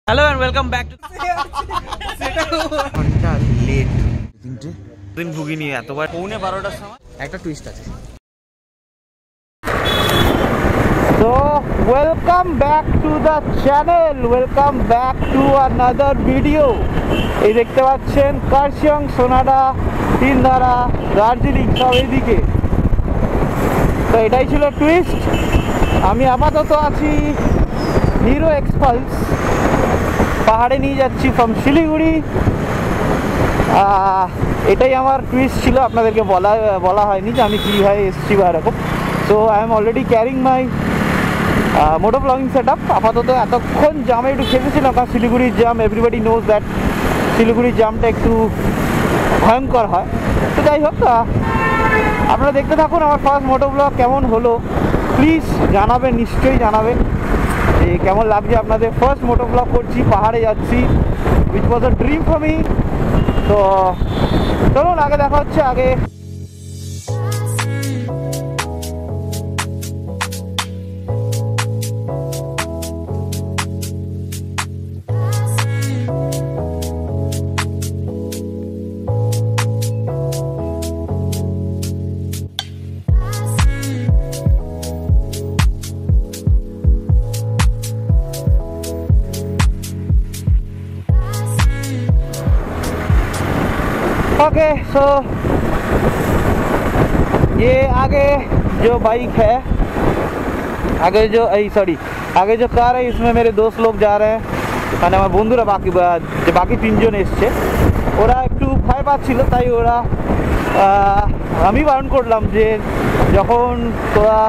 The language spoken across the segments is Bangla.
Hello and welcome back to ঘন্টা লেট দিন ভুগিনি এতবার 11:15টার সময় একটা টুইস্ট আছে। So welcome back to the channel, welcome back to another video। এই দেখতে পাচ্ছেন কার্শিয়ং, সোনাডা, তিনধারা, দার্জিলিং সব এইদিকে। তো এটাই ছিল টুইস্ট। আমি আপাতত আছি হিরো এক্সপালস, পাহাড়ে নিয়ে যাচ্ছি ফ্রম শিলিগুড়ি। এটাই আমার টুইস্ট ছিল, আপনাদেরকে বলা হয়নি যে আমি কীভাবে এসেছি বা এরকম। So I am already carrying my moto blogging set up. আপাতত এতক্ষণ জামে একটু খেতেছিলাম, কারণ শিলিগুড়ির জাম, এভরিবডি নোজ দ্যাট শিলিগুড়ির জামটা একটু ভয়ঙ্কর হয়। তো যাই হোক, আপনারা দেখতে থাকুন আমার ফার্স্ট মোটো ব্লগ কেমন হলো। প্লিজ জানাবেন, নিশ্চয়ই জানাবেন যে কেমন লাগছে আপনাদের। ফার্স্ট মোটো ব্লগ করছি, পাহাড়ে যাচ্ছি, which was a dream for me. তো চলুন আগে দেখা হচ্ছে। আগে ओके सो ये आगे जो बाइक है, आगे जो कार है, इसमें मेरे दोस्त लोग जा रहे हैं। মানে আমার বন্ধুরা বাকি তিনজন এসছে। ওরা একটু ভয় পাচ্ছিল, তাই ওরা আমি বারণ করলাম যে যখন তোরা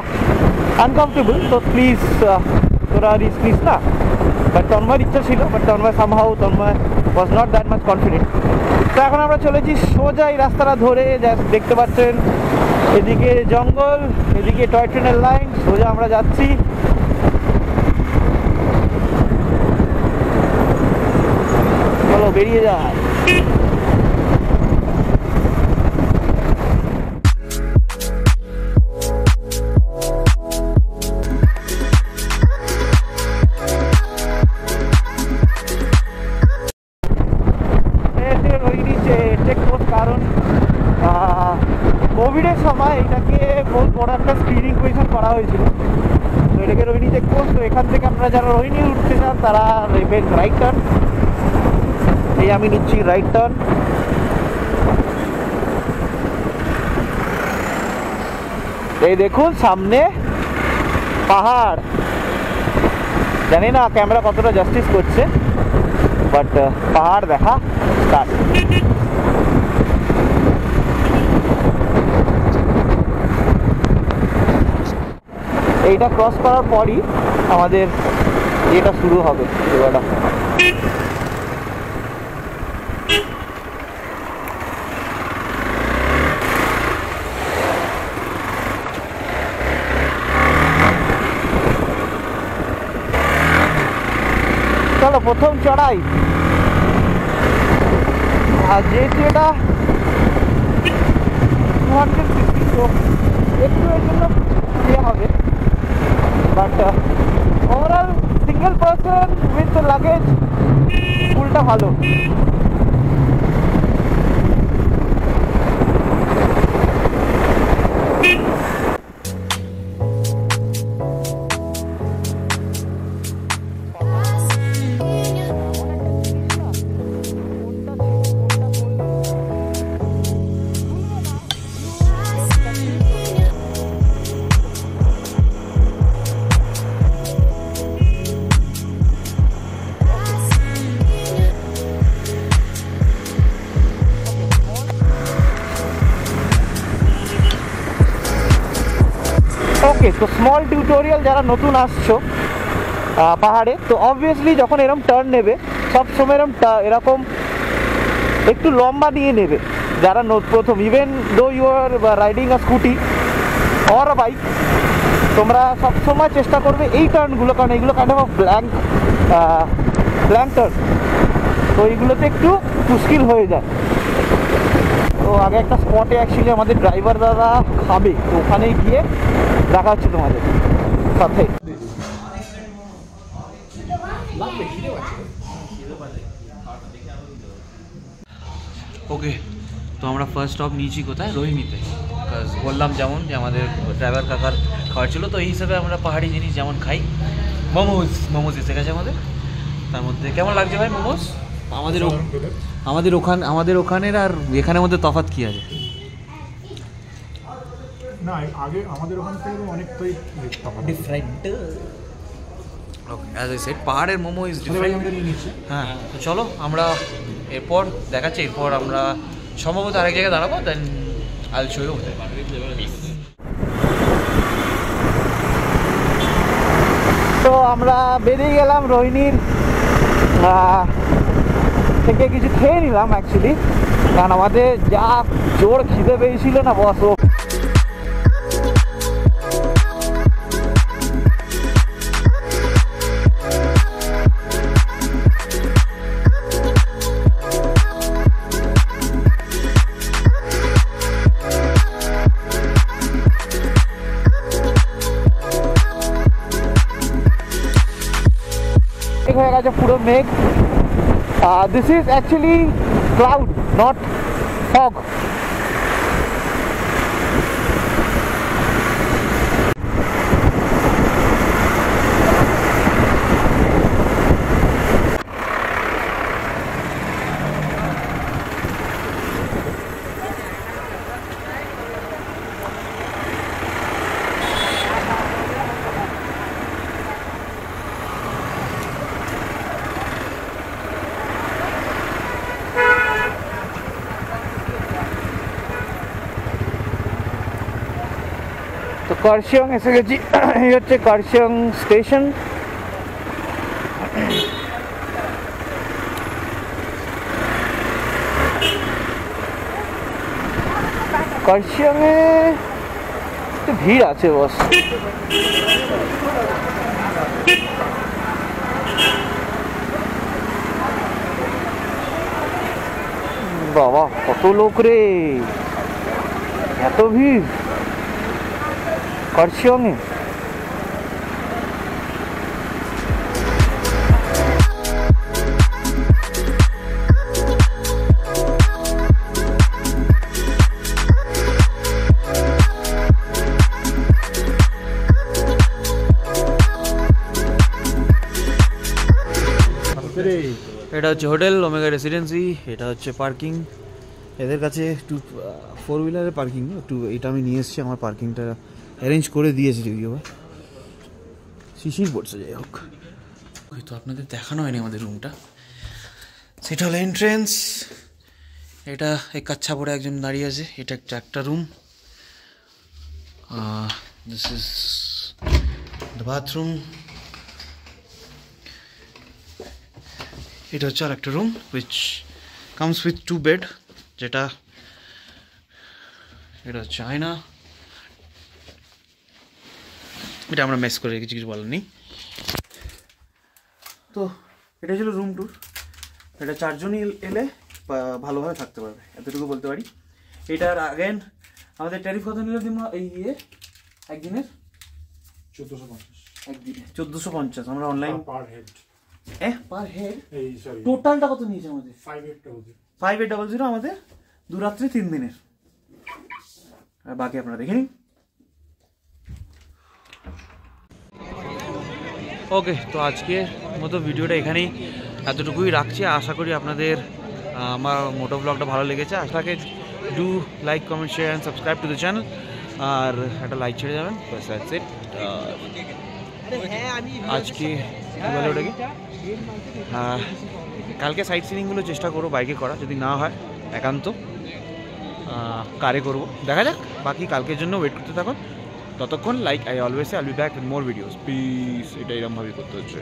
আনকমফর্টেবল তো প্লিজ তোরা রিস্ক নিস না। বাট তন্ময়ের ইচ্ছা ছিল, but Tanmoy was not that much confident. তো এখন আমরা চলেছি সোজা এই রাস্তাটা ধরে, দেখতে পাচ্ছেন এদিকে জঙ্গল, এদিকে টয় ট্রেনের লাইন, সোজা আমরা যাচ্ছি। চলো বেরিয়ে যায়। কারণ কোভিডের সময় এটাকে বহুত বড় একটা স্ক্রিনিং পজিশন করা হয়েছিল, তো এটাকে রোহিণী চেকপোস্ট। তো এখান থেকে আপনারা যারা রোহিণী উঠতে চান তারা নেবেন রাইট টার্ন। এই আমি নিচ্ছি রাইট টার্ন। এই দেখুন সামনে পাহাড়। জানি না ক্যামেরা কতটা জাস্টিস করছে, বাট পাহাড় দেখা স্টার্ট। এইটা ক্রস করার পরই আমাদের এটা শুরু হবে। চলো প্রথম চড়াই। আর যেহেতু এটা 260 তো একটু এর জন্য ইয়ে হবে, but overall single person with luggage ফুলটা ভালো। ওকে, তো স্মল টিউটোরিয়াল যারা নতুন আসছো পাহাড়ে, তো অবভিয়াসলি যখন এরকম টার্ন নেবে সবসময় এরকম একটু লম্বা নিয়ে নেবে যারা প্রথম। Even though you are riding a scooty or a bike, তোমরা সবসময় চেষ্টা করবে এই টার্নগুলো, কারণ এইগুলো কাইন্ড অফ ব্ল্যাঙ্ক টার্ন, তো এইগুলোতে একটু মুশকিল হয়ে যায়। তো আগে একটা স্পটে অ্যাকচুয়ালি আমাদের ড্রাইভার দাদা খাবে, তো ওখানে গিয়ে দেখা হচ্ছে তোমাদের সাথে। ওকে, তো আমরা ফার্স্ট স্টপ নিয়েছি কোথায়? রোহিণীতে। বললাম যেমন যে আমাদের ড্রাইভার কাকার খাওয়ার ছিল, তো এই হিসাবে আমরা পাহাড়ি জিনিস যেমন খাই। মোমোজ এসে গেছে আমাদের। তার মধ্যে কেমন লাগছে ভাই মোমোজ? আমাদের ওখানের আর এখানের মধ্যে তফাৎ কী আছে? না, আগে আমাদের ওখান থেকে অনেকটাই different. Okay, as I said, পাহাড়ের মোমো ইজ ডিফারেন্ট। হ্যাঁ, তো চলো আমরা এরপর দেখাচ্ছি। এরপর আমরা সম্ভবত আরেক জায়গায় দাঁড়াবো, দেন আইল শো ইউ। তো আমরা বেরিয়ে গেলাম রোহিণীর থেকে, কিছু খেয়ে নিলাম অ্যাকচুয়ালি, কারণ আমাদের যা জোর খিদে পেয়েছিল না বস। হয়ে গেছে পুরো মেঘ। This is actually cloud, not fog. তো কার্শিয়ং এসে গেছি। এই হচ্ছে কার্শিয়ং স্টেশন। কার্শিয়ংয়ে একটু ভিড় আছে বস। বাবা কত লোক রে, এত ভিড় কার্শিয়ংয়ে। এটা হচ্ছে হোটেল ওমেগা রেসিডেন্সি। এটা হচ্ছে পার্কিং। এদের কাছে একটু 4 হুইলারের পার্কিং, একটু এটা আমি নিয়ে এসেছি। আমার পার্কিংটা অ্যারেঞ্জ করে দিয়েছে যদিও বা শিশির পড়ছে, যাই হোক। ওই তো আপনাদের দেখানো হয়নি আমাদের রুমটা। সেটা হলো এন্ট্রেন্স। এটা এই কাচ্চা পরে একজন দাঁড়িয়ে আছে। এটা একটা room. This is the bathroom. এটা হচ্ছে আর একটা room which comes with 2 bed, যেটা এটা হচ্ছে আয়না। এটা আমরা মেস করে রেখেছি, কিছু বলার নেই। তো এটা ছিল রুম ট্যুর। এটা 4 জনই এলে ভালোভাবে থাকতে পারবে, এতটুকু বলতে পারি। এটার আগেন আমাদের ট্যারিফ কত নিল দিন এই একদিনের? 1450। একদিনে 1450। আমরা online per head. Per head? এই সরি, টোটালটা কত নিয়েছে আমাদের? 5800 আমাদের 2 রাত্রি 3 দিনের। আর বাকি আপনারা দেখে নিন। ওকে, তো আজকের মতো ভিডিওটা এখানেই এতটুকুই রাখছি। আশা করি আপনাদের আমার মোটো ব্লগটা ভালো লেগেছে। আশাকে do like, comment, share and subscribe to the channel. আর একটা লাইক ছেড়ে যাবেন। বাস দ্যাটস ইট। আজকে কী বলে ওটাকে, কালকে সাইট সিনিংগুলো চেষ্টা করবো বাইকে করা, যদি না হয় একান্ত কারে করবো, দেখা যাক। বাকি কালকের জন্য ওয়েট করতে থাকুন। ততক্ষণ লাইক আই অলওয়েজ সে, আইল be back with more videos. Please, এটা এরকমভাবেই করতে হচ্ছে।